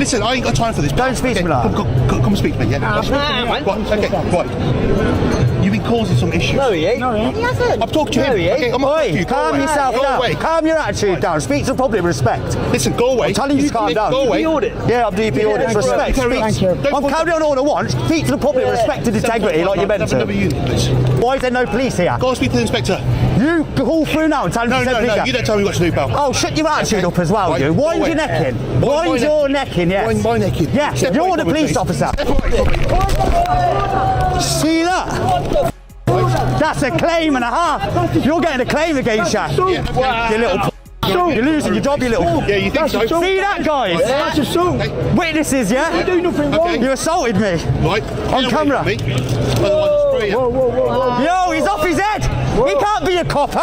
Listen, I ain't got time for this. Don't speak to me like that. Come speak to me, yeah? Right, You've been causing some issues. No, he ain't. He hasn't. I'm talking to him. Okay, Oi, calm yourself down. Calm your attitude down. Speak to the public with respect. Listen, go away. I'm telling you to calm down. Go away. Yeah, I'm DP audit. Respect. I'm carrying on all I want. Speak to the public with respect and integrity like you're meant to. Why is there no police here? Go and speak to the inspector. You call through now and tell him to send police. No, you don't tell me what to do, pal. Oh, shut your attitude up as well, you. Wind your neck in. Wind your neck in, yes. Wind my neck in. Yeah, you're the police officer. See that? That's a claim and a half. You're getting a claim against you. You little you're losing your job, you little. Yeah, you think so? See that, guys? That's assault. Witnesses, yeah? You do nothing wrong. You assaulted me. Right. On camera. Whoa. Yo, he's off his head. He can't be a copper.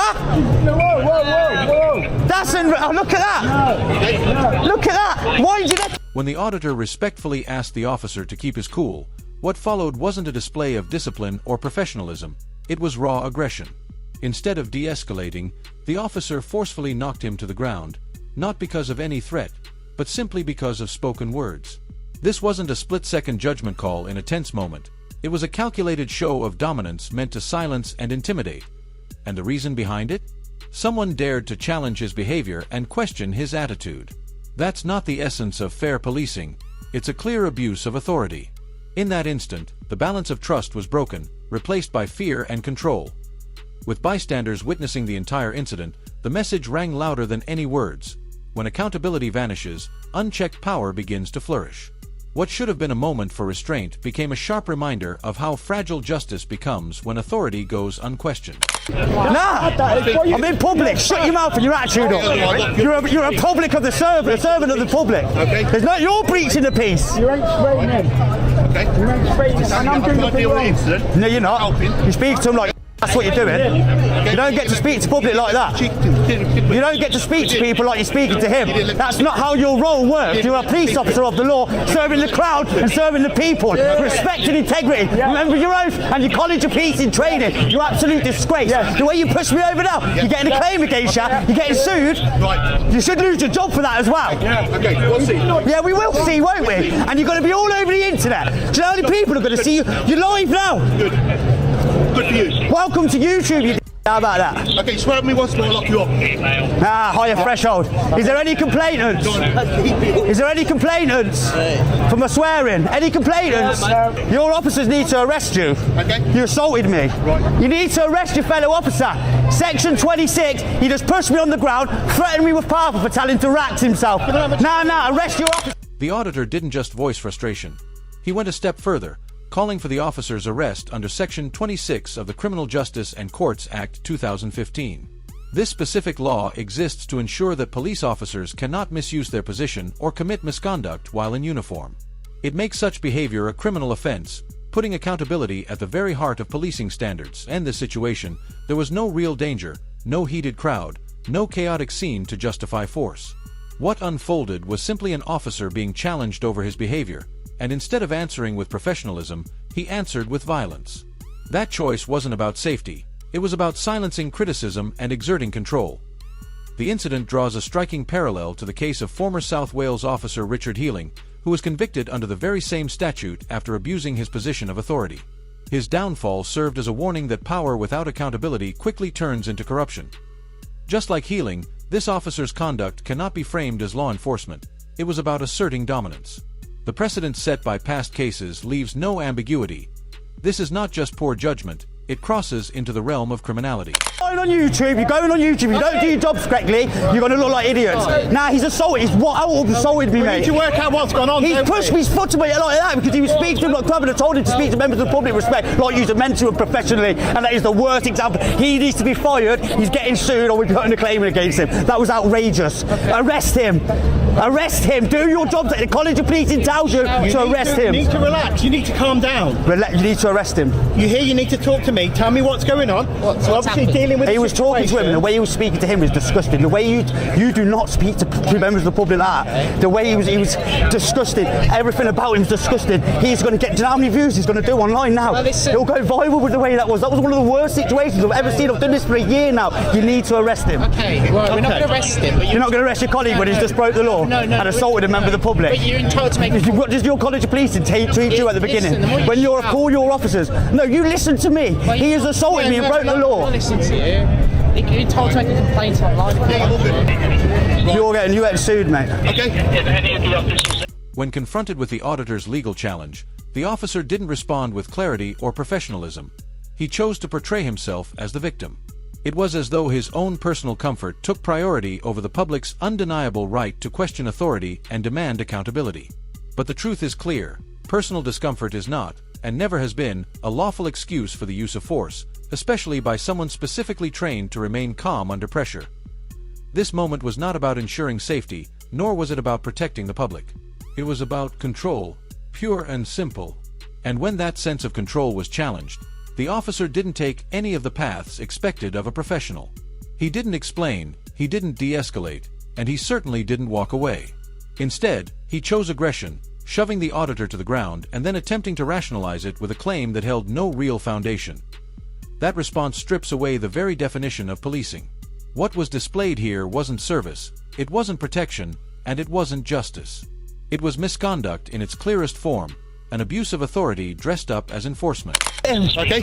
Whoa. That's look at that. Look at that. Why did you let... When the auditor respectfully asked the officer to keep his cool, what followed wasn't a display of discipline or professionalism. It was raw aggression. Instead of de-escalating, the officer forcefully knocked him to the ground, not because of any threat, but simply because of spoken words. This wasn't a split-second judgment call in a tense moment. It was a calculated show of dominance meant to silence and intimidate. And the reason behind it? Someone dared to challenge his behavior and question his attitude. That's not the essence of fair policing. It's a clear abuse of authority. In that instant, the balance of trust was broken, replaced by fear and control. With bystanders witnessing the entire incident, the message rang louder than any words. When accountability vanishes, unchecked power begins to flourish. What should have been a moment for restraint became a sharp reminder of how fragile justice becomes when authority goes unquestioned. Nah, I'm in public. Shut your mouth and your attitude up. You're a public of the servant, a servant of the public. There's no, you're breaching the peace. You ain't spraying him. You ain't spraying him. And I'm doing nothing wrong. No, you're not. You speak to him like that's what you're doing. You don't get to speak to public like that. You don't get to speak to people like you're speaking to him. That's not how your role works. You're a police officer of the law, serving the crowd and serving the people. Respect and integrity. Remember your oath and your college of peace in training. You're absolute disgrace. The way you push me over now, you're getting a claim against you. You're getting sued. You should lose your job for that as well. Okay, we'll see. Yeah, we will see, won't we? And you're going to be all over the internet. Do you know how many people are going to see you? You're live now. Good for you. Welcome to YouTube, you how about that? Okay, swear at me once more, I'll lock you up. Higher threshold. Is there any complainants? Is there any complainants from a swearing? Any complainants? Your officers need to arrest you. Okay. You assaulted me. Right. You need to arrest your fellow officer. Section 26, he just pushed me on the ground, threatened me with power for telling to rax himself. Nah, arrest your officer. The auditor didn't just voice frustration. He went a step further, calling for the officer's arrest under Section 26 of the Criminal Justice and Courts Act 2015. This specific law exists to ensure that police officers cannot misuse their position or commit misconduct while in uniform. It makes such behavior a criminal offense, putting accountability at the very heart of policing standards. In this situation, there was no real danger, no heated crowd, no chaotic scene to justify force. What unfolded was simply an officer being challenged over his behavior, and instead of answering with professionalism, he answered with violence. That choice wasn't about safety, it was about silencing criticism and exerting control. The incident draws a striking parallel to the case of former South Wales officer Richard Healing, who was convicted under the very same statute after abusing his position of authority. His downfall served as a warning that power without accountability quickly turns into corruption. Just like Healing, this officer's conduct cannot be framed as law enforcement. It was about asserting dominance. The precedent set by past cases leaves no ambiguity. This is not just poor judgment, it crosses into the realm of criminality. You're going on YouTube, you don't do your jobs correctly, you're going to look like idiots. He's assaulted, he's assaulted me, mate. We need to work out what's gone on. He's pushed me, he's foot to me like that because he was speaking to him like club and I told him to speak to members of the public respect like you're meant to and professionally, and that is the worst example. He needs to be fired, he's getting sued or we're putting a claim against him. That was outrageous. Arrest him. Arrest him. Do your job. The College of Policing tells you to arrest him. You need to relax. You need to calm down. You need to arrest him. You need to talk to me. Tell me what's going on. So obviously dealing with. He was talking to him, and the way he was speaking to him was disgusting. The way you do not speak to members of the public like that. The way he was disgusting. Everything about him was disgusting. He's going to get. Do you know how many views he's going to do online now? Well, he'll go viral with the way that was. That was one of the worst situations I've ever seen. I've done this for a year now. You need to arrest him. Okay, well, we're not going to arrest him. But you're not going to arrest your colleague when he's just broke the law. and assaulted a member of the public. But you're entitled to make. What does your College of Policing treat you at the beginning? When you call your officers? No, you listen to me. He has assaulted me and broke the law. Listen to you. You're entitled to make a complaint online. You're getting sued, mate. Okay. When confronted with the auditor's legal challenge, the officer didn't respond with clarity or professionalism. He chose to portray himself as the victim. It was as though his own personal comfort took priority over the public's undeniable right to question authority and demand accountability. But the truth is clear: personal discomfort is not, and never has been, a lawful excuse for the use of force, especially by someone specifically trained to remain calm under pressure. This moment was not about ensuring safety, nor was it about protecting the public. It was about control, pure and simple. And when that sense of control was challenged, the officer didn't take any of the paths expected of a professional. He didn't explain, he didn't de-escalate, and he certainly didn't walk away. Instead, he chose aggression, shoving the auditor to the ground and then attempting to rationalize it with a claim that held no real foundation. That response strips away the very definition of policing. What was displayed here wasn't service, it wasn't protection, and it wasn't justice. It was misconduct in its clearest form, an abuse of authority dressed up as enforcement. Okay.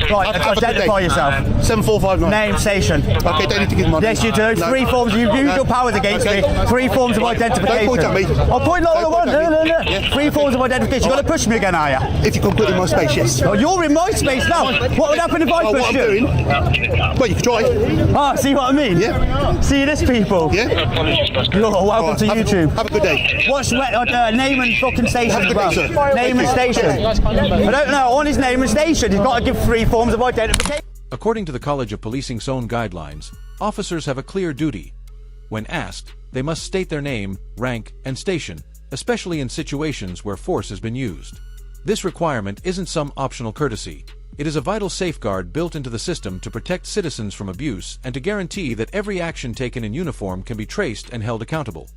Right, identify yourself. 7459. Name, station. Okay, don't need to give money. Yes, you do. No. 3 forms. You've used your powers against me. 3 forms of identification. Don't point at me. I'll point all I want. No. Yeah. 3 forms of identification. You're going to push me again, are you? If you can put in my space, yes. Oh, you're in my space now. What would happen if I What pushed I'm you? doing? Well, you can try. Ah, see what I mean? Yeah. See this, people? Yeah. You're welcome to YouTube. Have a good day. What's name and fucking station Have a as good well? day, sir. Name and station. I don't know. On his name and station, he's got to give 3 forms of identification. According to the College of Policing's own guidelines, officers have a clear duty. When asked, they must state their name, rank, and station, especially in situations where force has been used. This requirement isn't some optional courtesy. It is a vital safeguard built into the system to protect citizens from abuse and to guarantee that every action taken in uniform can be traced and held accountable.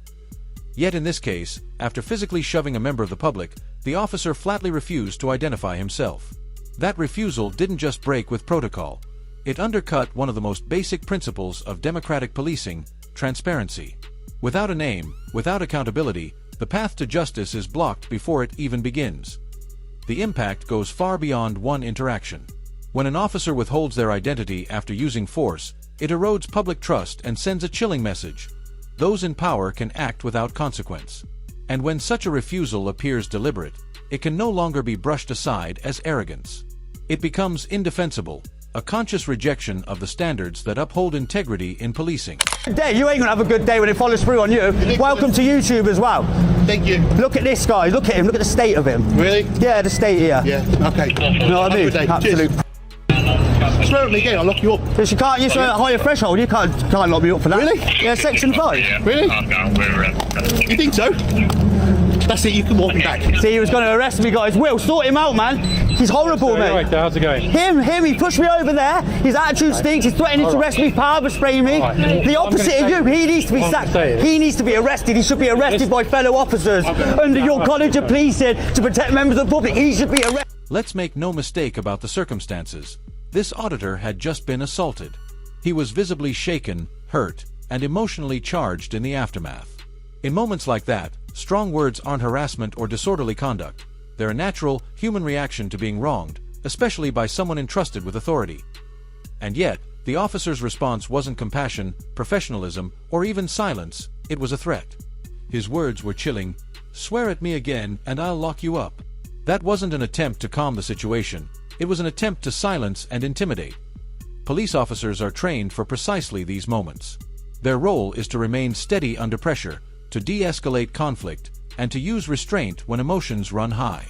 Yet in this case, after physically shoving a member of the public, the officer flatly refused to identify himself. That refusal didn't just break with protocol. It undercut one of the most basic principles of democratic policing: transparency. Without a name, without accountability, the path to justice is blocked before it even begins. The impact goes far beyond one interaction. When an officer withholds their identity after using force, it erodes public trust and sends a chilling message: those in power can act without consequence. And when such a refusal appears deliberate, it can no longer be brushed aside as arrogance. It becomes indefensible, a conscious rejection of the standards that uphold integrity in policing. You ain't gonna have a good day when it follows through on you. Welcome to YouTube as well. Thank you. Look at this guy. Look at him. Look at the state of him. Really? Yeah, the state here. Yeah. Okay. You know what I mean? Have a good day. Absolute. Cheers. Swear at me again, I'll lock you up. Because you can't use a higher threshold. You can't lock me up for that. Really? Yeah, section 5. Really? You think so? That's it, you can walk him back. See, he was going to arrest me, guys. Will, sort him out, man. He's horrible, mate. Right, how's it going? Him, he pushed me over there. His attitude stinks. He's threatening to arrest me, power spraying me. The opposite of you. He needs to be sacked. He needs to be arrested. He should be arrested by fellow officers under your College of Policing to protect members of the public. He should be arrested. Let's make no mistake about the circumstances. This auditor had just been assaulted. He was visibly shaken, hurt, and emotionally charged in the aftermath. In moments like that, strong words aren't harassment or disorderly conduct. They're a natural, human reaction to being wronged, especially by someone entrusted with authority. And yet, the officer's response wasn't compassion, professionalism, or even silence. It was a threat. His words were chilling. "Swear at me again, and I'll lock you up." That wasn't an attempt to calm the situation. It was an attempt to silence and intimidate. Police officers are trained for precisely these moments. Their role is to remain steady under pressure, to de-escalate conflict, and to use restraint when emotions run high.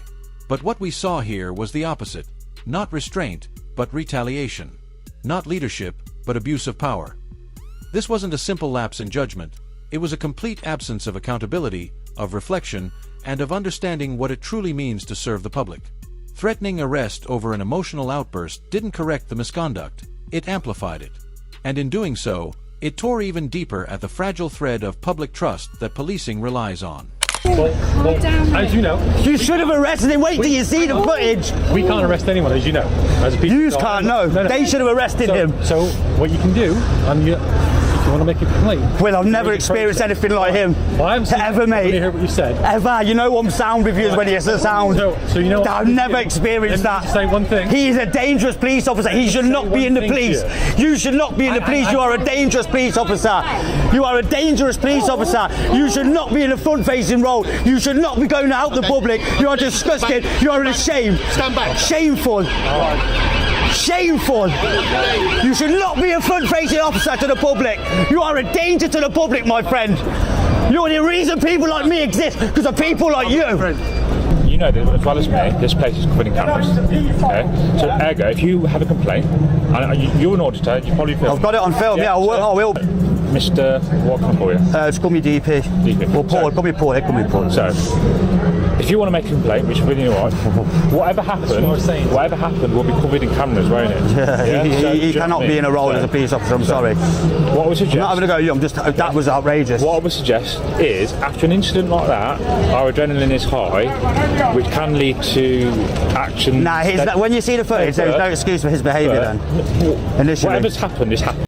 But what we saw here was the opposite. Not restraint, but retaliation. Not leadership, but abuse of power. This wasn't a simple lapse in judgment. It was a complete absence of accountability, of reflection, and of understanding what it truly means to serve the public. Threatening arrest over an emotional outburst didn't correct the misconduct, it amplified it. And in doing so, it tore even deeper at the fragile thread of public trust that policing relies on. As you know, You should have arrested him. Wait till you see the footage. we can't arrest anyone, as you know. As a You can't know. They should have arrested him. So what you can do, you You want to make a complaint? Well, I've never experienced anything like him. Well, I haven't seen ever, it. mate. Let me hear what you said. Ever. You know what sound reviews when he has a sound. So you know what I've never experienced Let me that. say one thing. He is a dangerous police officer. He should not be in the police. You should not be in the police. You are a dangerous police officer. You are a dangerous police officer. You should not be in a front-facing role. You should not be going out the public. You are disgusting. You are ashamed. Stand back. Shameful. Shameful. You should not be a front-facing officer to the public. You are a danger to the public, my friend. You're the reason people like me exist, because of people like you. You know that as well as me, this place is covered in cameras. Okay? So, ergo, if you have a complaint, and you're an auditor, you probably feel. I've got it on film, yeah, I will. Mr. What can I call you? Just call me DP. DP. Or Paul, call me Paul, call me Paul. So, if you want to make a complaint, which really right, whatever happened will be covered in cameras, won't it? He cannot be in a role as a police officer, I'm sorry. What I would suggest... I'm not having a go at you, that was outrageous. What I would suggest is, after an incident like that, our adrenaline is high, which can lead to action... Nah, when you see the footage, there's no excuse for his behaviour then. Initially. Whatever's happened is happened.